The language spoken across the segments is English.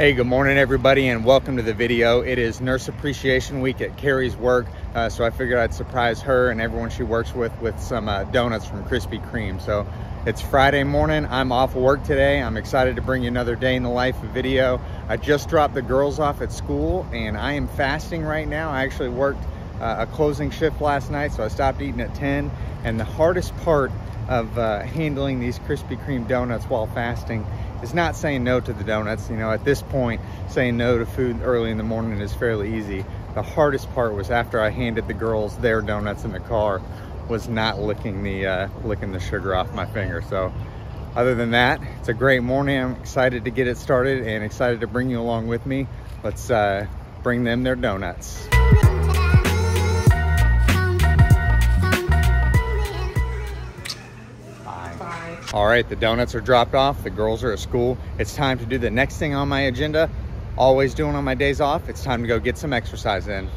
Hey, good morning everybody, and welcome to the video. It is Nurse Appreciation Week at Carrie's work, so I figured I'd surprise her and everyone she works with some donuts from Krispy Kreme. So it's Friday morning, I'm off work today. I'm excited to bring you another day in the life video. I just dropped the girls off at school and I am fasting right now. I actually worked a closing shift last night, so I stopped eating at 10. And the hardest part of handling these Krispy Kreme donuts while fasting is not saying no to the donuts. You know, at this point, saying no to food early in the morning is fairly easy. The hardest part was after I handed the girls their donuts in the car, was not licking the sugar off my finger. So other than that, it's a great morning. I'm excited to get it started and excited to bring you along with me. Let's bring them their donuts. All right, the donuts are dropped off. The girls are at school. It's time to do the next thing on my agenda. Always doing on my days off. It's time to go get some exercise in.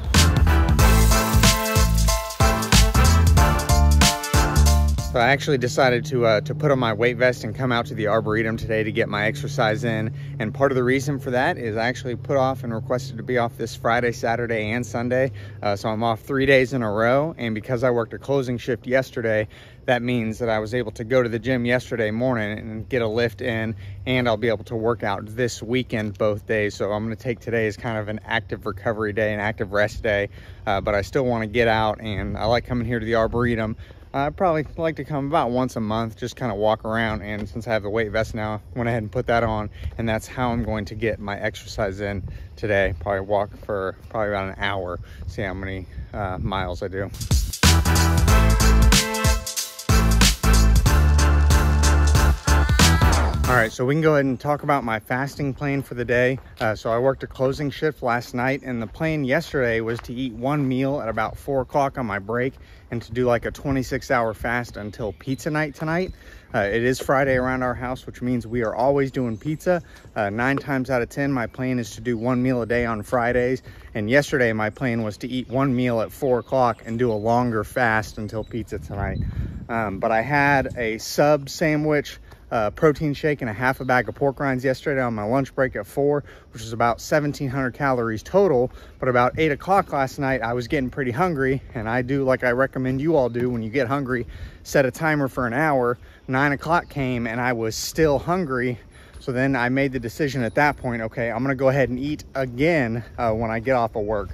So I actually decided to put on my weight vest and come out to the Arboretum today to get my exercise in. And part of the reason for that is I actually put off and requested to be off this Friday, Saturday, and Sunday. So I'm off 3 days in a row. And because I worked a closing shift yesterday, that means that I was able to go to the gym yesterday morning and get a lift in, and I'll be able to work out this weekend both days. So I'm going to take today as kind of an active recovery day, an active rest day, but I still want to get out, and I like coming here to the Arboretum. I probably like to come about once a month, just kind of walk around, and since I have the weight vest now, I went ahead and put that on, and that's how I'm going to get my exercise in today. Probably walk for probably about an hour, see how many miles I do. All right, so we can go ahead and talk about my fasting plan for the day. So I worked a closing shift last night, and the plan yesterday was to eat one meal at about 4 o'clock on my break and to do like a 26-hour fast until pizza night tonight. It is Friday around our house, which means we are always doing pizza. 9 times out of 10, my plan is to do one meal a day on Fridays. And yesterday, my plan was to eat one meal at 4 o'clock and do a longer fast until pizza tonight. But I had a sub sandwich, protein shake, and a half a bag of pork rinds yesterday on my lunch break at 4, which was about 1,700 calories total. But about 8 o'clock last night, I was getting pretty hungry, and I do like I recommend you all do when you get hungry, set a timer for an hour. 9 o'clock came and I was still hungry. So then I made the decision at that point, okay, I'm gonna go ahead and eat again when I get off of work.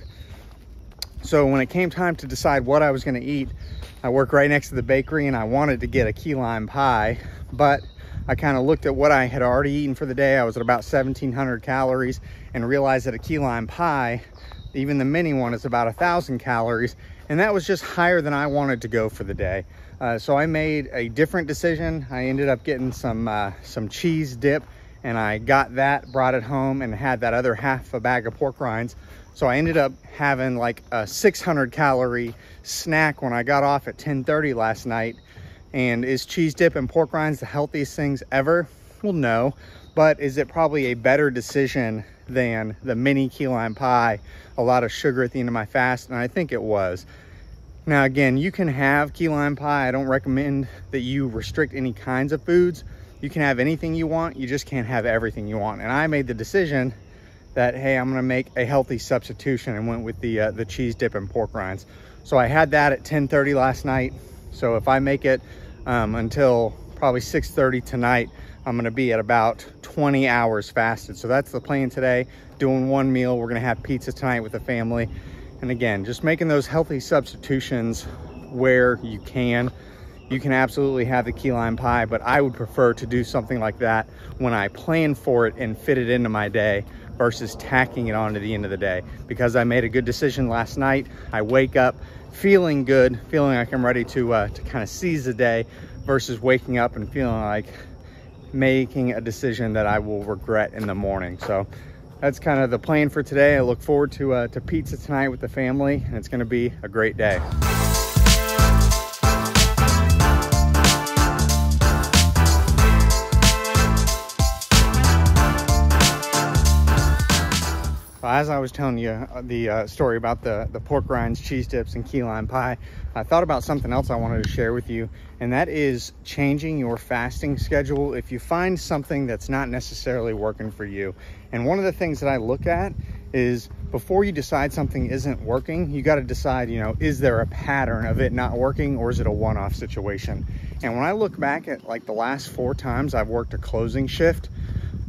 So when it came time to decide what I was gonna eat, I work right next to the bakery and I wanted to get a key lime pie, but I kind of looked at what I had already eaten for the day. I was at about 1,700 calories and realized that a key lime pie, even the mini one, is about 1,000 calories. And that was just higher than I wanted to go for the day. So I made a different decision. I ended up getting some cheese dip, and I got that, brought it home, and had that other half a bag of pork rinds. So I ended up having like a 600 calorie snack when I got off at 10:30 last night. And is cheese dip and pork rinds the healthiest things ever? Well, no. But is it probably a better decision than the mini key lime pie? A lot of sugar at the end of my fast, and I think it was. Now, again, you can have key lime pie. I don't recommend that you restrict any kinds of foods. You can have anything you want. You just can't have everything you want. And I made the decision that, hey, I'm gonna make a healthy substitution, and went with the cheese dip and pork rinds. So I had that at 10:30 last night. So if I make it until probably 6:30 tonight, I'm gonna be at about 20 hours fasted. So that's the plan today, doing one meal. We're gonna have pizza tonight with the family. And again, just making those healthy substitutions where you can. You can absolutely have the key lime pie, but I would prefer to do something like that when I plan for it and fit it into my day versus tacking it on to the end of the day. Because I made a good decision last night, I wake up feeling good, feeling like I'm ready to kind of seize the day, versus waking up and feeling like making a decision that I will regret in the morning. So that's kind of the plan for today. I look forward to pizza tonight with the family, and it's gonna be a great day. As I was telling you the story about the pork rinds, cheese dips, and key lime pie, I thought about something else I wanted to share with you, and that is changing your fasting schedule if you find something that's not necessarily working for you. And one of the things that I look at is before you decide something isn't working, you got to decide, you know, is there a pattern of it not working, or is it a one-off situation? And when I look back at like the last 4 times I've worked a closing shift,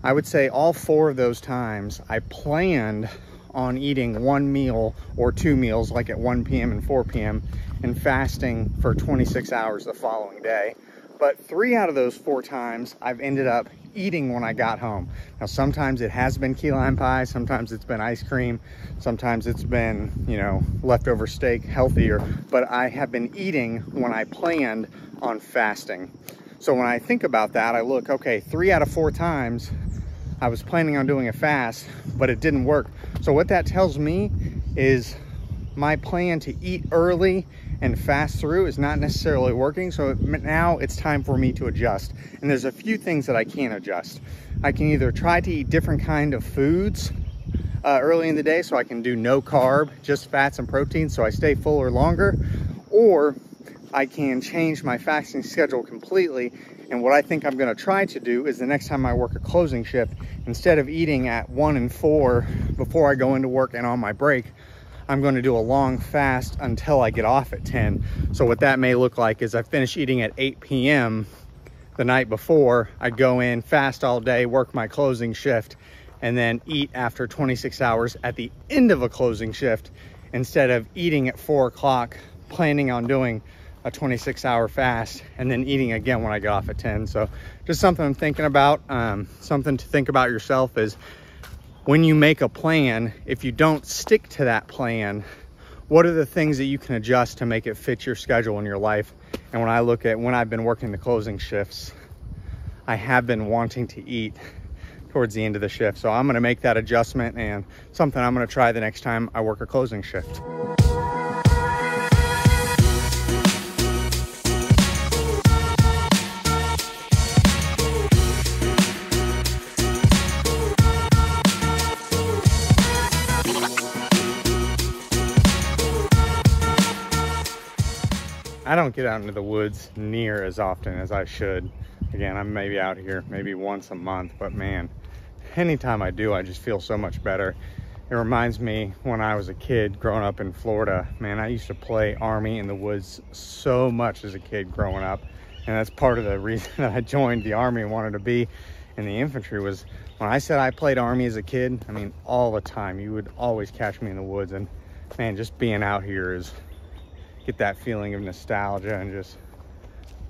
I would say all 4 of those times I planned on eating 1 meal or 2 meals, like at 1 p.m. and 4 p.m. and fasting for 26 hours the following day. But 3 out of those 4 times I've ended up eating when I got home. Now, sometimes it has been key lime pie, sometimes it's been ice cream, sometimes it's been, you know, leftover steak, healthier, but I have been eating when I planned on fasting. So when I think about that, I look, okay, 3 out of 4 times I was planning on doing a fast, but it didn't work. So what that tells me is my plan to eat early and fast through is not necessarily working. So now it's time for me to adjust. And there's a few things that I can adjust. I can either try to eat different kind of foods early in the day, so I can do no carb, just fats and proteins, so I stay fuller longer, or I can change my fasting schedule completely. And what I think I'm gonna try to do is the next time I work a closing shift, instead of eating at 1 and 4 before I go into work and on my break, I'm going to do a long fast until I get off at 10. So what that may look like is I finish eating at 8 p.m. the night before. I go in, fast all day, work my closing shift, and then eat after 26 hours at the end of a closing shift, instead of eating at 4 o'clock, planning on doing a 26-hour fast, and then eating again when I get off at 10. So just something I'm thinking about. Something to think about yourself is, when you make a plan, if you don't stick to that plan, what are the things that you can adjust to make it fit your schedule in your life? And when I look at when I've been working the closing shifts, I have been wanting to eat towards the end of the shift. So I'm gonna make that adjustment, and something I'm gonna try the next time I work a closing shift. I don't get out into the woods near as often as I should. Again, I'm maybe out here maybe once a month, but man, anytime I do, I just feel so much better. It reminds me when I was a kid growing up in Florida. Man, I used to play Army in the woods so much as a kid growing up. And that's part of the reason that I joined the Army and wanted to be in the infantry. Was when I said I played Army as a kid, I mean, all the time. You would always catch me in the woods. And man, just being out here is, get that feeling of nostalgia, and just,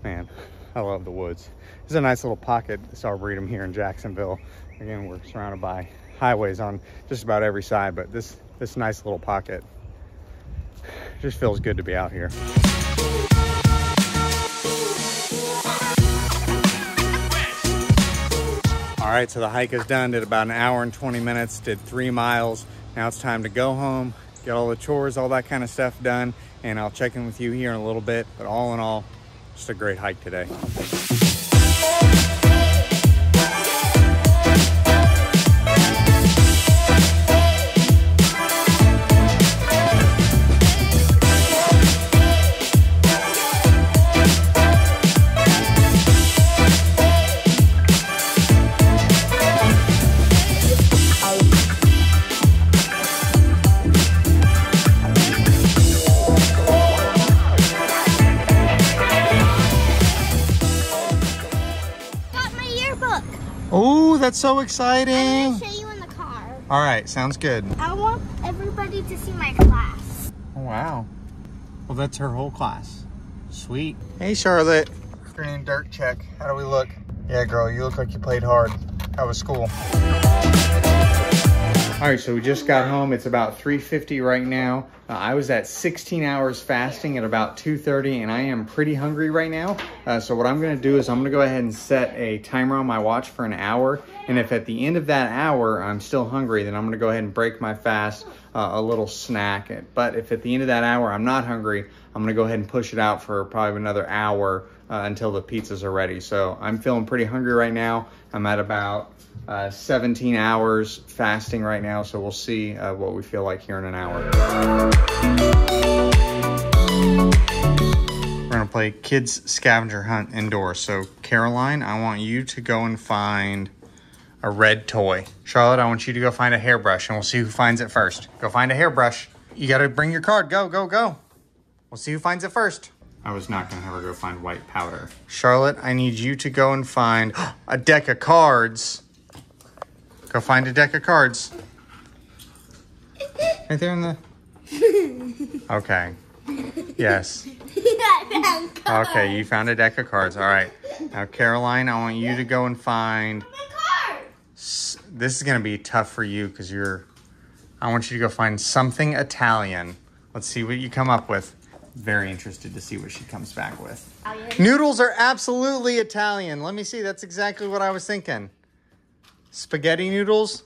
man, I love the woods. There's a nice little pocket, this Arboretum here in Jacksonville. Again, we're surrounded by highways on just about every side, but this nice little pocket just feels good to be out here. All right, so the hike is done. Did about 1 hour and 20 minutes, did 3 miles. Now it's time to go home, get all the chores, all that kind of stuff done, and I'll check in with you here in a little bit. But all in all, just a great hike today. Oh, that's so exciting. I'm gonna show you in the car. All right, sounds good. I want everybody to see my class. Oh, wow. Well, that's her whole class. Sweet. Hey, Charlotte. Screen dirt check. How do we look? Yeah, girl, you look like you played hard. How was school? All right, so we just got home. It's about 3:50 right now. I was at 16 hours fasting at about 2:30, and I am pretty hungry right now. So what I'm gonna do is I'm gonna go ahead and set a timer on my watch for 1 hour. And if at the end of that hour I'm still hungry, then I'm gonna go ahead and break my fast, a little snack. But if at the end of that hour I'm not hungry, I'm gonna go ahead and push it out for probably another hour until the pizzas are ready. So I'm feeling pretty hungry right now. I'm at about 17 hours fasting right now, so we'll see what we feel like here in 1 hour. We're gonna play kids scavenger hunt indoors. So Caroline, I want you to go and find a red toy. Charlotte, I want you to go find a hairbrush and we'll see who finds it first. Go find a hairbrush. You gotta bring your card. Go, go, go. We'll see who finds it first. I was not gonna have her go find white powder. Charlotte, I need you to go and find a deck of cards. Go find a deck of cards. Right there in the... Okay. Yes. Okay, you found a deck of cards. All right. Now, Caroline, I want you to go and find... This is going to be tough for you because I want you to go find something Italian. Let's see what you come up with. Very interested to see what she comes back with. Noodles are absolutely Italian. Let me see. That's exactly what I was thinking. Spaghetti noodles?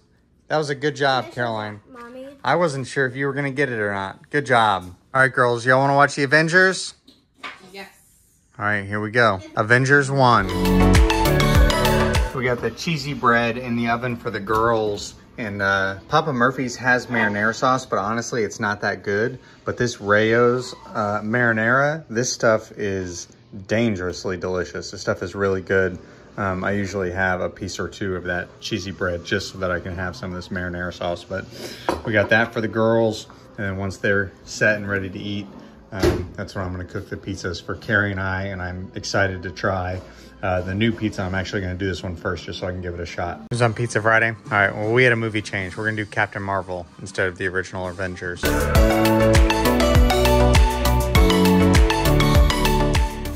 That was a good job, Caroline. Mommy. I wasn't sure if you were going to get it or not. Good job. All right, girls. Y'all want to watch the Avengers? Yes. All right, here we go. Avengers 1. We got the cheesy bread in the oven for the girls. And Papa Murphy's has marinara sauce, but honestly, it's not that good. But this Rayo's marinara, this stuff is dangerously delicious. This stuff is really good. I usually have a piece or two of that cheesy bread just so that I can have some of this marinara sauce. But we got that for the girls. And then once they're set and ready to eat, that's when I'm gonna cook the pizzas for Carrie and I. And I'm excited to try the new pizza. I'm actually gonna do this one first just so I can give it a shot. Who's on Pizza Friday? All right, well, we had a movie change. We're gonna do Captain Marvel instead of the original Avengers. All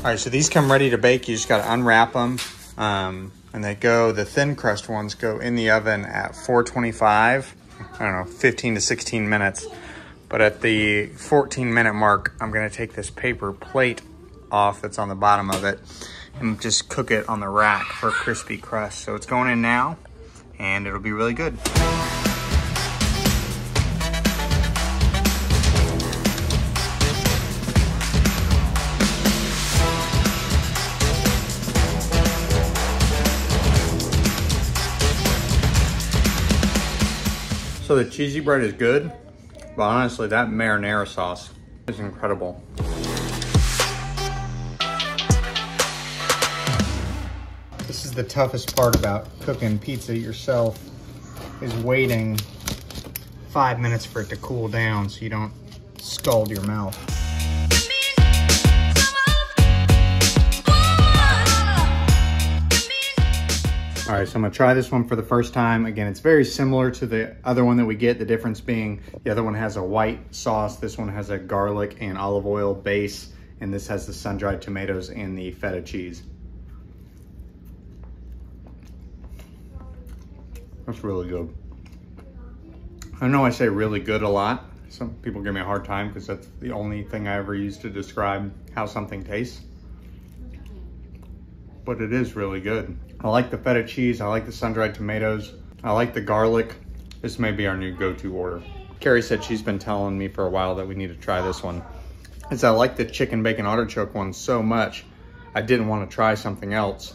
right, so these come ready to bake. You just gotta unwrap them. And the thin crust ones go in the oven at 425, I don't know, 15 to 16 minutes. But at the 14-minute mark, I'm gonna take this paper plate off that's on the bottom of it and just cook it on the rack for a crispy crust. So it's going in now, and it'll be really good. So the cheesy bread is good, but honestly, that marinara sauce is incredible. This is the toughest part about cooking pizza yourself, is waiting 5 minutes for it to cool down so you don't scald your mouth. All right, so I'm gonna try this one for the first time. Again, it's very similar to the other one that we get, the difference being the other one has a white sauce, this one has a garlic and olive oil base, and this has the sun-dried tomatoes and the feta cheese. That's really good. I know I say really good a lot. Some people give me a hard time because that's the only thing I ever use to describe how something tastes. But it is really good. I like the feta cheese, I like the sun-dried tomatoes, I like the garlic. This may be our new go-to order. Carrie said she's been telling me for a while that we need to try this one. As I like the chicken bacon artichoke one so much, I didn't want to try something else.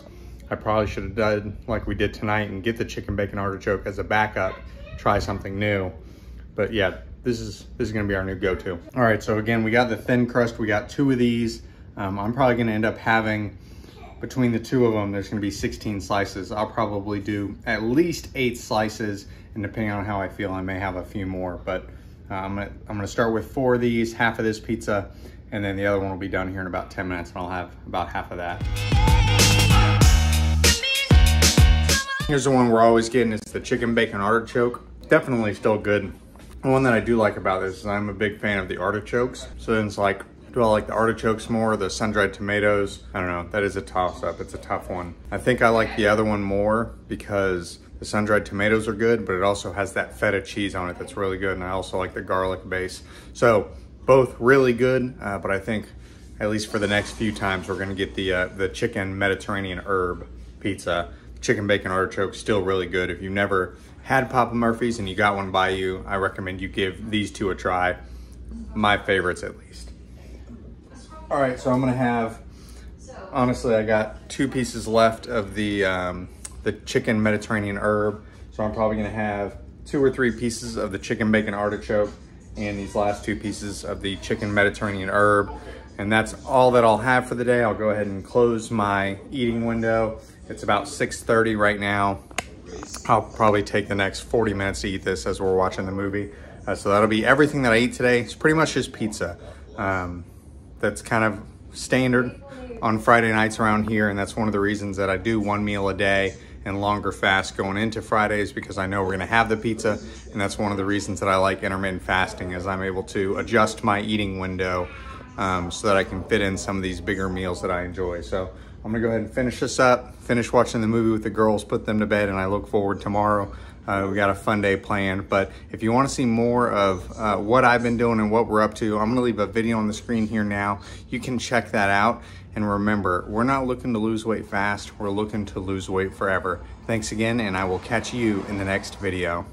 I probably should have done like we did tonight and get the chicken bacon artichoke as a backup, try something new. But yeah, this is gonna be our new go-to. All right, so again, we got the thin crust, we got 2 of these. I'm probably gonna end up having, between the 2 of them, there's gonna be 16 slices. I'll probably do at least 8 slices, and depending on how I feel, I may have a few more, but I'm gonna start with 4 of these, half of this pizza, and then the other one will be done here in about 10 minutes, and I'll have about half of that. Here's the one we're always getting, it's the chicken bacon artichoke. Definitely still good. The one that I do like about this is I'm a big fan of the artichokes, so then it's like, do I like the artichokes more or the sun-dried tomatoes? I don't know, that is a toss-up, it's a tough one. I think I like the other one more because the sun-dried tomatoes are good, but it also has that feta cheese on it that's really good, and I also like the garlic base. So both really good, but I think at least for the next few times, we're gonna get the chicken Mediterranean herb pizza. Chicken bacon artichoke, still really good. If you've never had Papa Murphy's and you got one by you, I recommend you give these 2 a try. My favorites at least. All right, so I'm gonna have, honestly, I got 2 pieces left of the chicken Mediterranean herb. So I'm probably gonna have 2 or 3 pieces of the chicken bacon artichoke and these last 2 pieces of the chicken Mediterranean herb. And that's all that I'll have for the day. I'll go ahead and close my eating window. It's about 6:30 right now. I'll probably take the next 40 minutes to eat this as we're watching the movie. So that'll be everything that I eat today. It's pretty much just pizza. That's kind of standard on Friday nights around here, and that's one of the reasons that I do one meal a day and longer fast going into Fridays, because I know we're gonna have the pizza, and that's one of the reasons that I like intermittent fasting, is I'm able to adjust my eating window so that I can fit in some of these bigger meals that I enjoy. So I'm gonna go ahead and finish this up, finish watching the movie with the girls, put them to bed, and I look forward tomorrow. We got a fun day planned, but if you want to see more of what I've been doing and what we're up to, I'm going to leave a video on the screen here now. You can check that out. And remember, we're not looking to lose weight fast. We're looking to lose weight forever. Thanks again, and I will catch you in the next video.